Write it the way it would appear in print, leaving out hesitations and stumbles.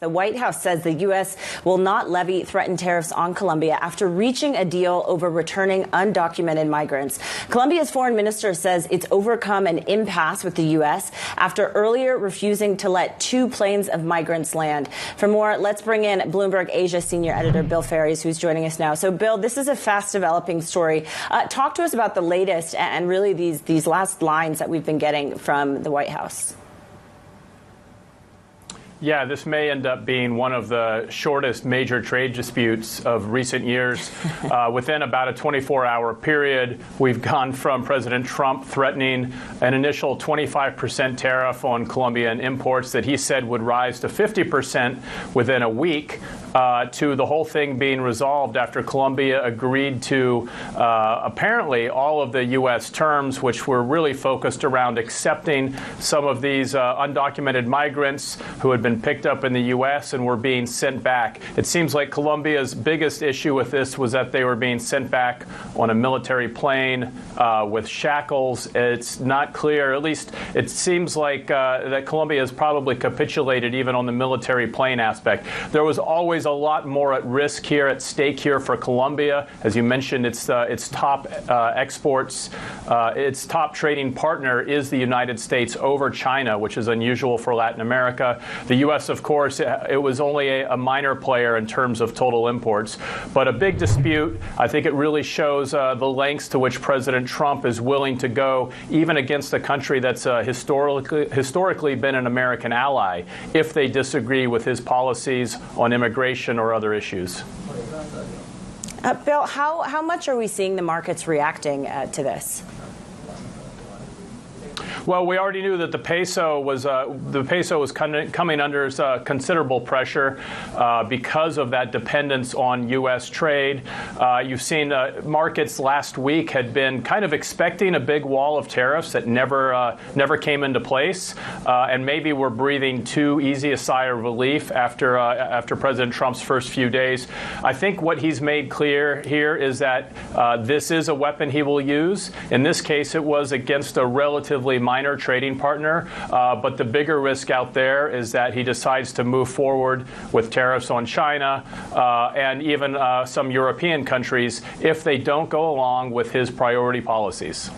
The White House says the U.S. will not levy threatened tariffs on Colombia after reaching a deal over returning undocumented migrants. Colombia's foreign minister says it's overcome an impasse with the U.S. after earlier refusing to let 2 planes of migrants land. For more, let's bring in Bloomberg Asia senior editor Bill Faries, who's joining us now. So, Bill, this is a fast-developing story. Talk to us about the latest and really these last lines that we've been getting from the White House. Yeah, this may end up being one of the shortest major trade disputes of recent years. Within about a 24-hour period, we've gone from President Trump threatening an initial 25% tariff on Colombian imports that he said would rise to 50% within a week, to the whole thing being resolved after Colombia agreed to apparently all of the U.S. terms, which were really focused around accepting some of these undocumented migrants who had been picked up in the U.S. and were being sent back. It seems like Colombia's biggest issue with this was that they were being sent back on a military plane with shackles. It's not clear, at least it seems like that Colombia has probably capitulated even on the military plane aspect. There was always a lot more at risk here, at stake here for Colombia. As you mentioned, its top exports, its top trading partner is the United States over China, which is unusual for Latin America. The U.S., of course, it was only a minor player in terms of total imports, but a big dispute. I think it really shows the lengths to which President Trump is willing to go, even against a country that's historically been an American ally, if they disagree with his policies on immigration or other issues. Bill, how much are we seeing the markets reacting to this? Well, we already knew that the peso was coming under considerable pressure because of that dependence on U.S. trade. You've seen markets last week had been kind of expecting a big wall of tariffs that never came into place, and maybe we're breathing too easy a sigh of relief after President Trump's first few days. I think what he's made clear here is that this is a weapon he will use. In this case, it was against a relatively minor trading partner, but the bigger risk out there is that he decides to move forward with tariffs on China and even some European countries if they don't go along with his priority policies.